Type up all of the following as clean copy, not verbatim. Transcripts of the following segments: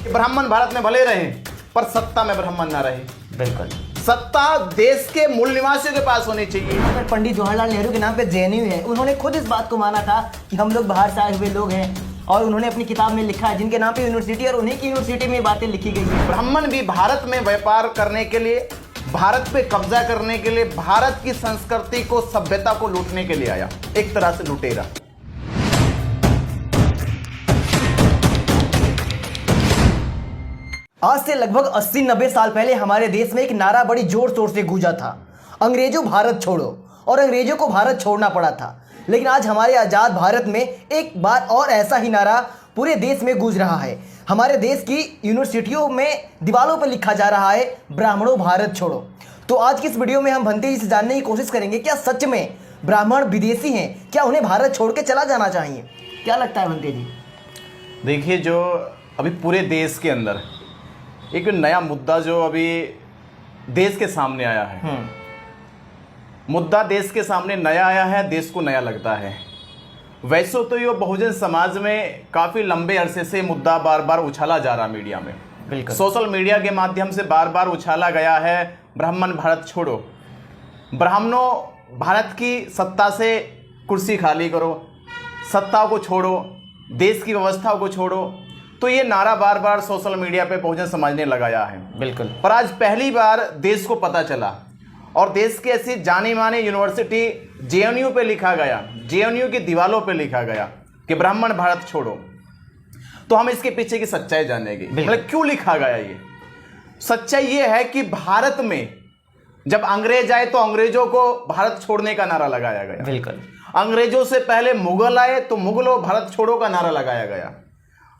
ब्राह्मण भारत में भले रहे पर सत्ता में ब्राह्मण ना रहे। बिल्कुल। सत्ता देश के मूल निवासियों के पास होनी चाहिए। पंडित जवाहरलाल नेहरू के नाम पे जेएनयू है, उन्होंने खुद इस बात को माना था कि हम लोग बाहर से आए हुए लोग हैं, और उन्होंने अपनी किताब में लिखा है जिनके नाम पे यूनिवर्सिटी, और उन्हीं की यूनिवर्सिटी में बातें लिखी गई है। ब्राह्मण भी भारत में व्यापार करने के लिए, भारत पे कब्जा करने के लिए, भारत की संस्कृति को, सभ्यता को लूटने के लिए आया, एक तरह से लुटेरा। आज से लगभग 80-90 साल पहले हमारे देश में एक नारा बड़ी जोर शोर से गूंजा था, अंग्रेजों भारत छोड़ो, और अंग्रेजों को भारत छोड़ना पड़ा था। लेकिन आज हमारे आज़ाद भारत में एक बार और ऐसा ही नारा पूरे देश में गूंज रहा है। हमारे देश की यूनिवर्सिटियों में दीवारों पर लिखा जा रहा है, ब्राह्मणों भारत छोड़ो। तो आज की इस वीडियो में हम भंते जी से जानने की कोशिश करेंगे, क्या सच में ब्राह्मण विदेशी हैं, क्या उन्हें भारत छोड़ के चला जाना चाहिए? क्या लगता है भंते जी? देखिए, जो अभी पूरे देश के अंदर एक नया मुद्दा जो अभी देश के सामने आया है, मुद्दा देश के सामने नया आया है, देश को नया लगता है। वैसे तो ये बहुजन समाज में काफ़ी लंबे अरसे से मुद्दा बार बार उछाला जा रहा मीडिया में, बिल्कुल सोशल मीडिया के माध्यम से बार बार उछाला गया है, ब्राह्मण भारत छोड़ो, ब्राह्मणों भारत की सत्ता से कुर्सी खाली करो, सत्ता को छोड़ो, देश की व्यवस्था को छोड़ो। तो ये नारा बार बार सोशल मीडिया पे बहुजन समाज ने लगाया है। बिल्कुल। पर आज पहली बार देश को पता चला, और देश की ऐसी जानी मानी यूनिवर्सिटी जेएनयू पे लिखा गया, जेएनयू की दीवारों पे लिखा गया कि ब्राह्मण भारत छोड़ो। तो हम इसके पीछे की सच्चाई जानेंगे, मतलब क्यों लिखा गया। ये सच्चाई ये है कि भारत में जब अंग्रेज आए तो अंग्रेजों को भारत छोड़ने का नारा लगाया गया। बिल्कुल। अंग्रेजों से पहले मुगल आए तो मुगलों भारत छोड़ो का नारा लगाया गया।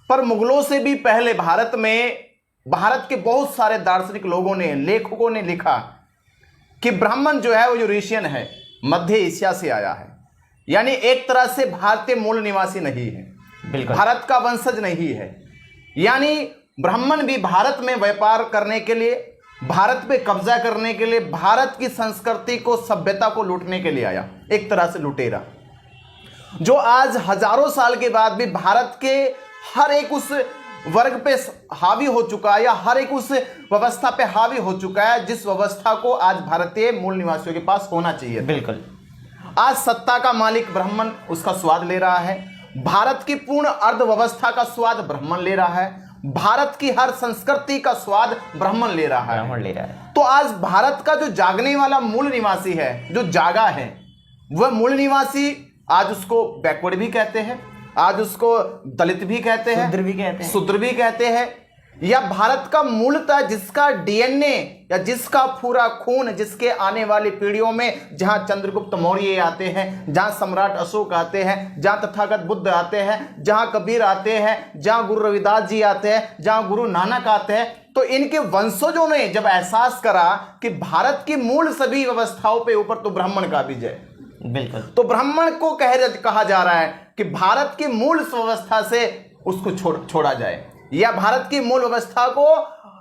पर मुगलों से भी पहले भारत में भारत के बहुत सारे दार्शनिक लोगों ने, लेखकों ने लिखा कि ब्राह्मण जो है वो यूरेशियन है, मध्य एशिया से आया है, यानी एक तरह से भारतीय मूल निवासी नहीं है, बिल्कुल भारत का वंशज नहीं है। यानी ब्राह्मण भी भारत में व्यापार करने के लिए, भारत पे कब्जा करने के लिए, भारत की संस्कृति को, सभ्यता को लूटने के लिए आया, एक तरह से लुटेरा, जो आज हजारों साल के बाद भी भारत के हर एक उस वर्ग पे हावी हो चुका है, या हर एक उस व्यवस्था पे हावी हो चुका है जिस व्यवस्था को आज भारतीय मूल निवासियों के पास होना चाहिए। बिल्कुल। आज सत्ता का मालिक ब्राह्मण उसका स्वाद ले रहा है, भारत की पूर्ण अर्थव्यवस्था का स्वाद ब्राह्मण ले रहा है, भारत की हर संस्कृति का स्वाद ब्राह्मण ले रहा है। तो आज भारत का जो जागने वाला मूल निवासी है, जो जागा है, वह मूल निवासी आज उसको बैकवर्ड भी कहते हैं, आज उसको दलित भी कहते हैं, शूद्र भी कहते हैं, या भारत का मूलतः जिसका डीएनए या जिसका पूरा खून, जिसके आने वाली पीढ़ियों में जहां चंद्रगुप्त मौर्य आते हैं, जहां सम्राट अशोक आते हैं, जहां तथागत बुद्ध आते हैं, जहां कबीर आते हैं, जहां गुरु रविदास जी आते हैं, जहां गुरु नानक आते हैं, तो इनके वंशजों ने जब एहसास करा कि भारत की मूल सभी व्यवस्थाओं पे ऊपर तो ब्राह्मण का बीज है, बिल्कुल, तो ब्राह्मण को कहा जा रहा है कि भारत की मूल व्यवस्था से उसको छोड़ा जाए, या भारत की मूल व्यवस्था को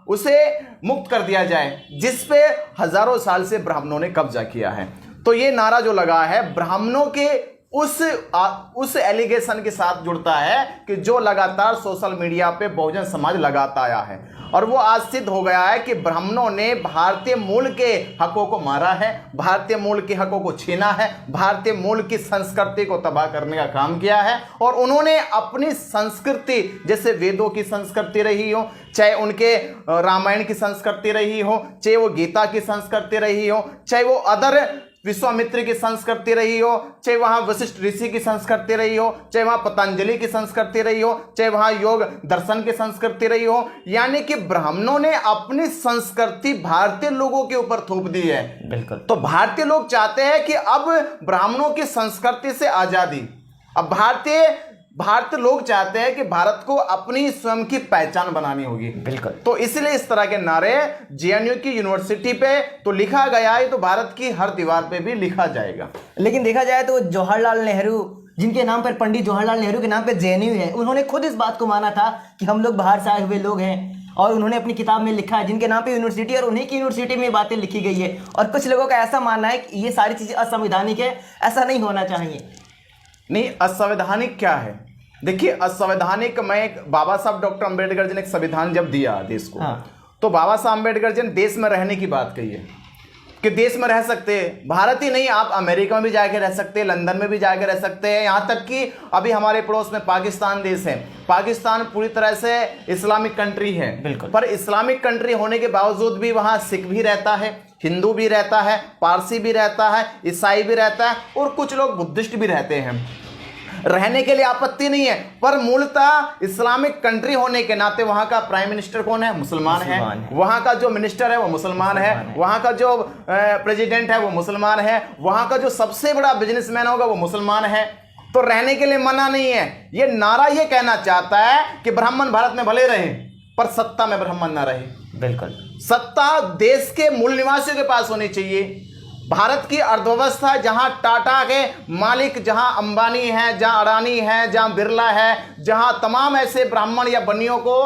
उसे मुक्त कर दिया जाए, जिस पे हजारों साल से ब्राह्मणों ने कब्जा किया है। तो ये नारा जो लगा है ब्राह्मणों के उस एलिगेशन के साथ जुड़ता है कि जो लगातार सोशल मीडिया पे बहुजन समाज लगाता आया है, और वो आज सिद्ध हो गया है कि ब्राह्मणों ने भारतीय मूल के हकों को मारा है, भारतीय मूल के हकों को छीना है, भारतीय मूल की संस्कृति को तबाह करने का काम किया है। और उन्होंने अपनी संस्कृति, जैसे वेदों की संस्कृति रही हो, चाहे उनके रामायण की संस्कृति रही हो, चाहे वो गीता की संस्कृति रही हो, चाहे वो अदर विश्वामित्र की संस्कृति रही हो, चाहे वहां वशिष्ठ ऋषि की संस्कृति रही हो, चाहे वहां पतंजलि की संस्कृति रही हो, चाहे वहां योग दर्शन की संस्कृति रही हो, यानी कि ब्राह्मणों ने अपनी संस्कृति भारतीय लोगों के ऊपर थोप दी है। बिल्कुल। तो भारतीय लोग चाहते हैं कि अब ब्राह्मणों की संस्कृति से आजादी, अब भारतीय लोग चाहते हैं कि भारत को अपनी स्वयं की पहचान बनानी होगी। बिल्कुल। तो इसलिए इस तरह के नारे जेएनयू की यूनिवर्सिटी पे तो लिखा गया है, तो भारत की हर दीवार पे भी लिखा जाएगा। लेकिन देखा जाए तो जवाहरलाल नेहरू, जिनके नाम पर पंडित जवाहरलाल नेहरू के नाम पर जेएनयू है, उन्होंने खुद इस बात को माना था कि हम लोग बाहर से आए हुए लोग हैं, और उन्होंने अपनी किताब में लिखा है जिनके नाम पे यूनिवर्सिटी, और उन्हीं की यूनिवर्सिटी में बातें लिखी गई है। और कुछ लोगों का ऐसा मानना है कि ये सारी चीज़ें असंवैधानिक है, ऐसा नहीं होना चाहिए। नहीं, असंवैधानिक क्या है? देखिए, असंवैधानिक बाबा साहब डॉक्टर अंबेडकर जी ने एक संविधान जब दिया देश को, तो बाबा साहब अंबेडकर जी ने देश में रहने की बात कही है कि देश में रह सकते हैं। भारत ही नहीं, आप अमेरिका में भी जाके रह सकते हैं, लंदन में भी जाके रह सकते हैं, यहाँ तक कि अभी हमारे पड़ोस में पाकिस्तान देश है। पाकिस्तान पूरी तरह से इस्लामिक कंट्री है, बिल्कुल। पर इस्लामिक कंट्री होने के बावजूद भी वहाँ सिख भी रहता है, हिंदू भी रहता है, पारसी भी रहता है, ईसाई भी रहता है और कुछ लोग बुद्धिस्ट भी रहते हैं। रहने के लिए आपत्ति नहीं है, पर मूलतः इस्लामिक कंट्री होने के नाते वहां का प्राइम मिनिस्टर कौन है? मुसलमान है। वहां का जो मिनिस्टर है वो मुसलमान है। वहां का जो प्रेसिडेंट है वो मुसलमान है। वहां का जो सबसे बड़ा बिजनेसमैन होगा वो मुसलमान है। तो रहने के लिए मना नहीं है। ये नारा ये कहना चाहता है कि ब्राह्मण भारत में भले रहे पर सत्ता में ब्राह्मण ना रहे। बिल्कुल। सत्ता देश के मूल निवासियों के पास होनी चाहिए। भारत की अर्थव्यवस्था जहां टाटा के मालिक, जहां अंबानी है, जहां अडानी है, जहां बिरला है, जहां तमाम ऐसे ब्राह्मण या बनियों को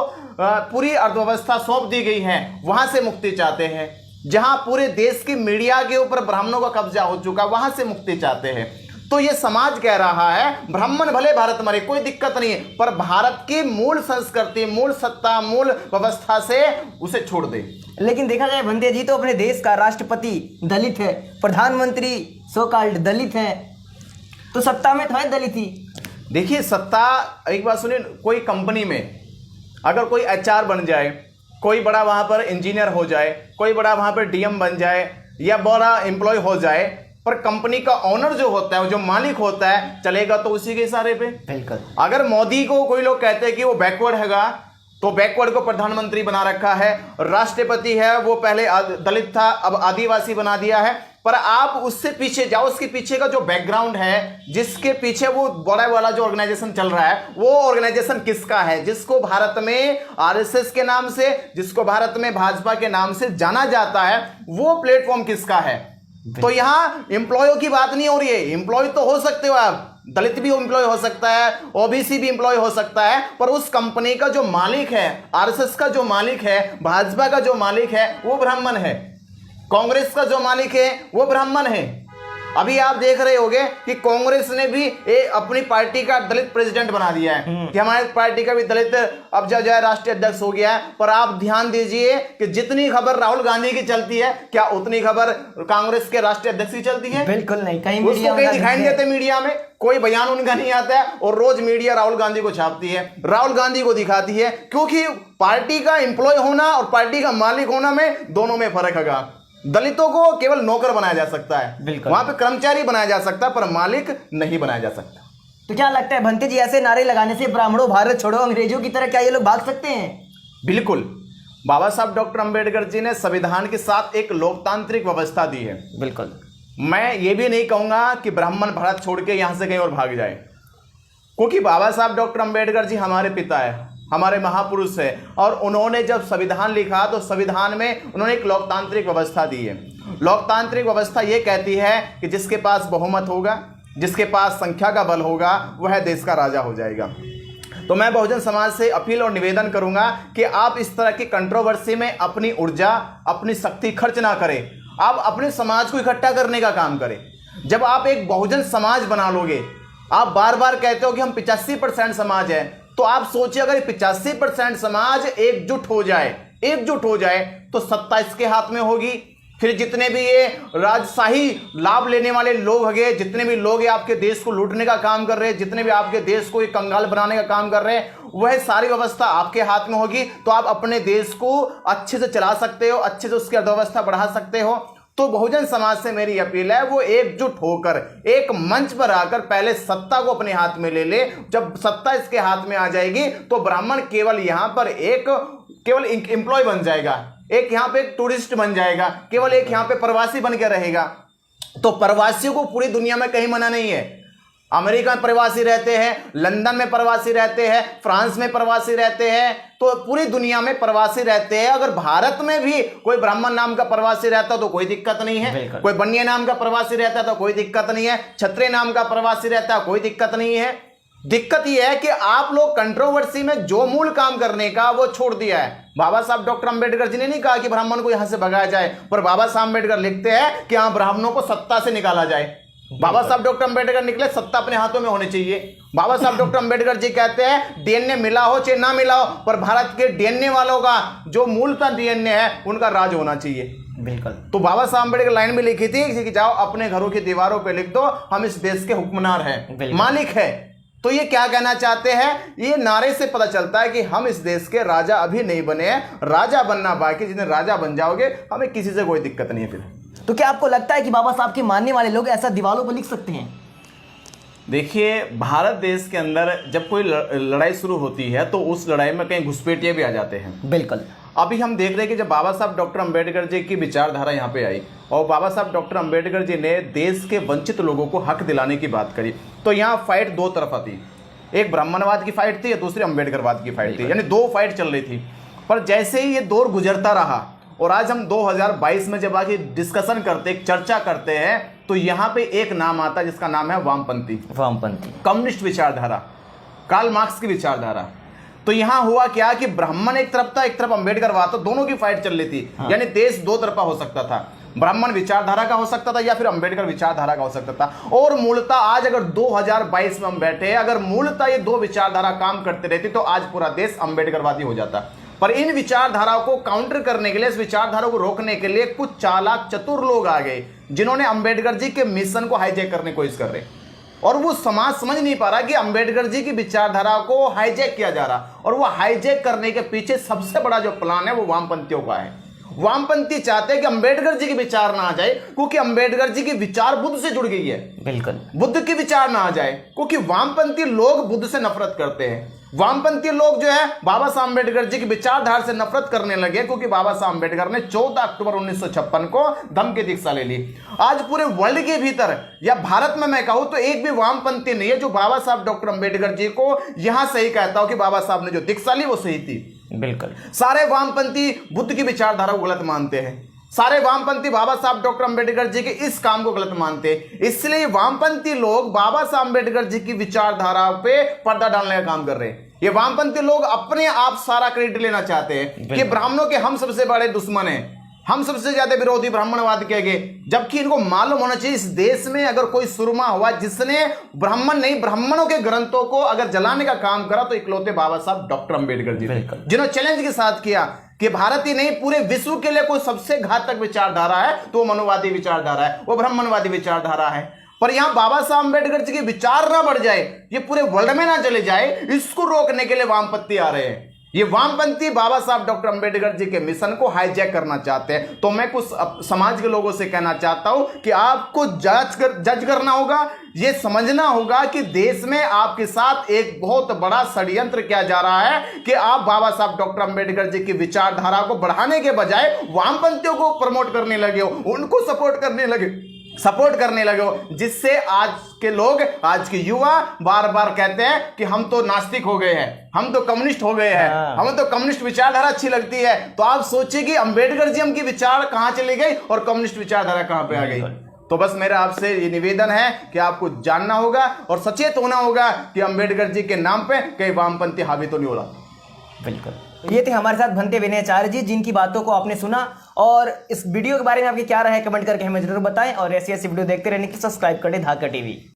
पूरी अर्थव्यवस्था सौंप दी गई है, वहां से मुक्ति चाहते हैं। जहां पूरे देश की मीडिया के ऊपर ब्राह्मणों का कब्जा हो चुका, वहां से मुक्ति चाहते हैं। तो ये समाज कह रहा है ब्राह्मण भले भारत मरे, कोई दिक्कत नहीं है, पर भारत की मूल संस्कृति, मूल सत्ता, मूल व्यवस्था से उसे छोड़ दे। लेकिन देखा जाए बंदे जी तो अपने देश का राष्ट्रपति दलित है, प्रधानमंत्री सो कॉल्ड दलित है, तो सत्ता में तो है दलित ही। देखिए, सत्ता, एक बात सुनिए, कोई कंपनी में अगर कोई एचआर बन जाए, कोई बड़ा वहां पर इंजीनियर हो जाए, कोई बड़ा वहां पर डीएम बन जाए या बड़ा एम्प्लॉय हो जाए, पर कंपनी का ओनर जो होता है, जो मालिक होता है, चलेगा तो उसी के इशारे पे। बिल्कुल। अगर मोदी को कोई लोग कहते हैं कि वो बैकवर्ड हैगा, तो बैकवर्ड को प्रधानमंत्री बना रखा है। राष्ट्रपति है वो पहले दलित था, अब आदिवासी बना दिया है। पर आप उससे पीछे जाओ, उसके पीछे का जो बैकग्राउंड है, जिसके पीछे वो बड़ा वाला जो ऑर्गेनाइजेशन चल रहा है, वो ऑर्गेनाइजेशन किसका है? जिसको भारत में आरएसएस के नाम से, जिसको भारत में भाजपा के नाम से जाना जाता है, वो प्लेटफॉर्म किसका है? तो यहाँ एम्प्लॉयों की बात नहीं हो रही है। एम्प्लॉय तो हो सकते हो आप, दलित भी एम्प्लॉय हो सकता है, ओबीसी भी एम्प्लॉय हो सकता है, पर उस कंपनी का जो मालिक है, आरएसएस का जो मालिक है, भाजपा का जो मालिक है, वो ब्राह्मण है। कांग्रेस का जो मालिक है वो ब्राह्मण है। अभी आप देख रहे होंगे कि कांग्रेस ने भी अपनी पार्टी का दलित प्रेसिडेंट बना दिया है कि हमारी पार्टी का भी दलित अब जो है राष्ट्रीय अध्यक्ष हो गया है। पर आप ध्यान दीजिए कि जितनी खबर राहुल गांधी की चलती है, क्या उतनी खबर कांग्रेस के राष्ट्रीय अध्यक्ष की चलती है? बिल्कुल नहीं। कहीं उसको कहीं दिखाई नहीं देते मीडिया में, कोई बयान उनका नहीं आता है, और रोज मीडिया राहुल गांधी को छापती है, राहुल गांधी को दिखाती है, क्योंकि पार्टी का एम्प्लॉय होना और पार्टी का मालिक होना में दोनों में फर्क है। दलितों को केवल नौकर बनाया जा सकता है, वहां पे कर्मचारी बनाया जा सकता है, पर मालिक नहीं बनाया जा सकता। तो क्या लगता है भंते जी, ऐसे नारे लगाने से ब्राह्मणों भारत छोड़ो अंग्रेजों की तरह क्या ये लोग भाग सकते हैं? बिल्कुल। बाबा साहब डॉक्टर अंबेडकर जी ने संविधान के साथ एक लोकतांत्रिक व्यवस्था दी है। बिल्कुल। मैं ये भी नहीं कहूंगा कि ब्राह्मण भारत छोड़ के यहां से कहीं और भाग जाए, क्योंकि बाबा साहब डॉक्टर अंबेडकर जी हमारे पिता है, हमारे महापुरुष है, और उन्होंने जब संविधान लिखा तो संविधान में उन्होंने एक लोकतांत्रिक व्यवस्था दी है। लोकतांत्रिक व्यवस्था ये कहती है कि जिसके पास बहुमत होगा, जिसके पास संख्या का बल होगा, वह देश का राजा हो जाएगा। तो मैं बहुजन समाज से अपील और निवेदन करूंगा कि आप इस तरह की कंट्रोवर्सी में अपनी ऊर्जा, अपनी शक्ति खर्च ना करें। आप अपने समाज को इकट्ठा करने का काम करें। जब आप एक बहुजन समाज बना लोगे, आप बार बार कहते हो कि हम 85% समाज है, तो आप सोचिए अगर 85% समाज एकजुट हो जाए तो सत्ता इसके हाथ में होगी। फिर जितने भी ये राजशाही लाभ लेने वाले लोग हैं, जितने भी लोग आपके देश को लूटने का काम कर रहे हैं, जितने भी आपके देश को एक कंगाल बनाने का काम कर रहे हैं, वह सारी व्यवस्था आपके हाथ में होगी। तो आप अपने देश को अच्छे से चला सकते हो, अच्छे से उसकी अर्थव्यवस्था बढ़ा सकते हो। तो बहुजन समाज से मेरी अपील है, वो एकजुट होकर एक मंच पर आकर पहले सत्ता को अपने हाथ में ले ले। जब सत्ता इसके हाथ में आ जाएगी तो ब्राह्मण केवल यहां पर केवल एम्प्लॉय बन जाएगा, एक यहां पे एक टूरिस्ट बन जाएगा, केवल एक यहां पे प्रवासी बन के रहेगा। तो प्रवासियों को पूरी दुनिया में कहीं मना नहीं है। अमेरिका में प्रवासी रहते हैं, लंदन में प्रवासी रहते हैं, फ्रांस में प्रवासी रहते हैं, तो पूरी दुनिया में प्रवासी रहते हैं। अगर भारत में भी कोई ब्राह्मण नाम का प्रवासी रहता तो कोई दिक्कत नहीं है, कोई बनिया नाम का प्रवासी रहता तो कोई दिक्कत नहीं है, क्षत्रिय नाम का प्रवासी रहता कोई दिक्कत नहीं है। दिक्कत यह है कि आप लोग कंट्रोवर्सी में जो मूल काम करने का वो छोड़ दिया है। बाबा साहब डॉक्टर अंबेडकर जी ने नहीं कहा कि ब्राह्मण को यहां से भगाया जाए, पर बाबा साहब अंबेडकर लिखते हैं कि हाँ, ब्राह्मणों को सत्ता से निकाला जाए। बाबा साहब डॉक्टर अंबेडकर निकले, सत्ता अपने हाथों में होनी चाहिए। बाबा साहब डॉक्टर अंबेडकर जी कहते हैं डीएनए मिला हो चाहे ना मिला हो, पर भारत के डीएनए वालों का जो मूलतः डीएनए है उनका राज होना चाहिए। बिल्कुल। तो बाबा साहब अंबेडकर लाइन में लिखी थी कि जाओ अपने घरों की दीवारों पे लिख दो, हम इस देश के हुक्मनार हैं, मालिक है। तो ये क्या कहना चाहते हैं? ये नारे से पता चलता है कि हम इस देश के राजा अभी नहीं बने हैं, राजा बनना बाकी। जितने राजा बन जाओगे हमें किसी से कोई दिक्कत नहीं है। फिर तो क्या आपको लगता है कि बाबा साहब के मानने वाले लोग ऐसा दीवारों पर लिख सकते हैं? देखिए, भारत देश के अंदर जब कोई लड़ाई शुरू होती है तो उस लड़ाई में कहीं घुसपैठिए भी आ जाते हैं। बिल्कुल। अभी हम देख रहे हैं कि जब बाबा साहब डॉक्टर अंबेडकर जी की विचारधारा यहाँ पे आई और बाबा साहब डॉक्टर अंबेडकर जी ने देश के वंचित लोगों को हक दिलाने की बात करी, तो यहाँ फाइट दो तरफा थी। एक ब्राह्मणवाद की फाइट थी या दूसरी अंबेडकरवाद की फाइट थी, यानी दो फाइट चल रही थी। पर जैसे ही ये दौर गुजरता रहा और आज हम 2022 में जब आगे डिस्कशन करते, एक चर्चा करते हैं, तो यहाँ पे एक नाम आता है जिसका नाम है वामपंथी, कम्युनिस्ट विचारधारा, कार्ल मार्क्स की विचारधारा। तो यहां हुआ क्या कि ब्राह्मण एक तरफ था, एक तरफ अंबेडकरवाद था, दोनों की फाइट चल रही थी। यानी देश दो तरफा हो सकता था, ब्राह्मण विचारधारा का हो सकता था या फिर अंबेडकर विचारधारा का हो सकता था। और मूलतः आज अगर 2022 में हम बैठे, अगर मूलतः ये दो विचारधारा काम करते रहती तो आज पूरा देश अंबेडकरवादी हो जाता। पर इन विचारधाराओं को काउंटर करने के लिए, इस विचारधारा को रोकने के लिए कुछ चालाक चतुर लोग आ गए जिन्होंने अंबेडकर जी के मिशन को हाईजैक करने की कोशिश कर रहे। और वो समाज समझ नहीं पा रहा कि अंबेडकर जी की विचारधारा को हाईजैक किया जा रहा, और वो हाईजैक करने के पीछे सबसे बड़ा जो प्लान है वो वामपंथियों का है। वामपंथी चाहते हैं कि अंबेडकर जी के विचार ना आ जाए, क्योंकि अंबेडकर जी की विचार बुद्ध से जुड़ गई है। बिल्कुल। बुद्ध के विचार ना आ जाए, क्योंकि वामपंथी लोग बुद्ध से नफरत करते हैं। वामपंथी लोग जो है बाबा साहब अंबेडकर जी की विचारधारा से नफरत करने लगे, क्योंकि बाबा साहब अंबेडकर ने 14 अक्टूबर 1956 को धम्म की दीक्षा ले ली। आज पूरे वर्ल्ड के भीतर या भारत में मैं कहूं तो एक भी वामपंथी नहीं है जो बाबा साहब डॉक्टर अंबेडकर जी को यहां सही कहता हो कि बाबा साहब ने जो दीक्षा ली वो सही थी। बिल्कुल। सारे वामपंथी बुद्ध की विचारधारा को गलत मानते हैं, सारे वामपंथी बाबा साहब डॉक्टर अंबेडकर जी के इस काम को गलत मानते हैं। इसलिए वामपंथी लोग बाबा साहब अंबेडकर जी की विचारधारा पे पर्दा डालने का काम कर रहे हैं। ये वामपंथी लोग अपने आप सारा क्रेडिट लेना चाहते हैं कि ब्राह्मणों के हम सबसे बड़े दुश्मन हैं, हम सबसे ज्यादा विरोधी ब्राह्मणवाद के गए। जबकि इनको मालूम होना चाहिए इस देश में अगर कोई सुरमा हुआ जिसने ब्राह्मण नहीं ब्राह्मणों के ग्रंथों को अगर जलाने का काम करा तो इकलौते बाबा साहब डॉक्टर अंबेडकर जी, जिन्होंने चैलेंज के साथ किया कि भारत ही नहीं पूरे विश्व के लिए कोई सबसे घातक विचारधारा है तो वो मनुवादी विचारधारा है, वो ब्राह्मणवादी विचारधारा है। पर यहां बाबा साहब अंबेडकर जी के विचार ना बढ़ जाए, ये पूरे वर्ल्ड में ना चले जाए, इसको रोकने के लिए वामपंथी आ रहे हैं। ये वामपंथी बाबा साहब डॉक्टर अंबेडकर जी के मिशन को हाईजैक करना चाहते हैं। तो मैं कुछ समाज के लोगों से कहना चाहता हूं कि आपको जज करना होगा, ये समझना होगा कि देश में आपके साथ एक बहुत बड़ा षड्यंत्र किया जा रहा है कि आप बाबा साहब डॉक्टर अंबेडकर जी की विचारधारा को बढ़ाने के बजाय वामपंथियों को प्रमोट करने लगे हो, उनको सपोर्ट करने लगे हो, जिससे आज के लोग, आज के युवा बार बार कहते हैं कि हम तो नास्तिक हो गए हैं, हम तो कम्युनिस्ट हो गए हैं, हमें तो कम्युनिस्ट विचारधारा अच्छी लगती है। तो आप सोचिए कि अंबेडकर जी की विचार कहां चली गई और कम्युनिस्ट विचारधारा कहां पे आ गई। तो बस मेरा आपसे ये निवेदन है कि आपको जानना होगा और सचेत होना होगा कि अंबेडकर जी के नाम पे कहीं वामपंथी हावी तो नहीं हो रहा। बिल्कुल। ये थे हमारे साथ भंते विनयाचार्य जी, जिनकी बातों को आपने सुना। और इस वीडियो के बारे में आपकी क्या राय है कमेंट करके हमें जरूर बताएं, और ऐसी वीडियो देखते रहने की सब्सक्राइब करें धाका टीवी।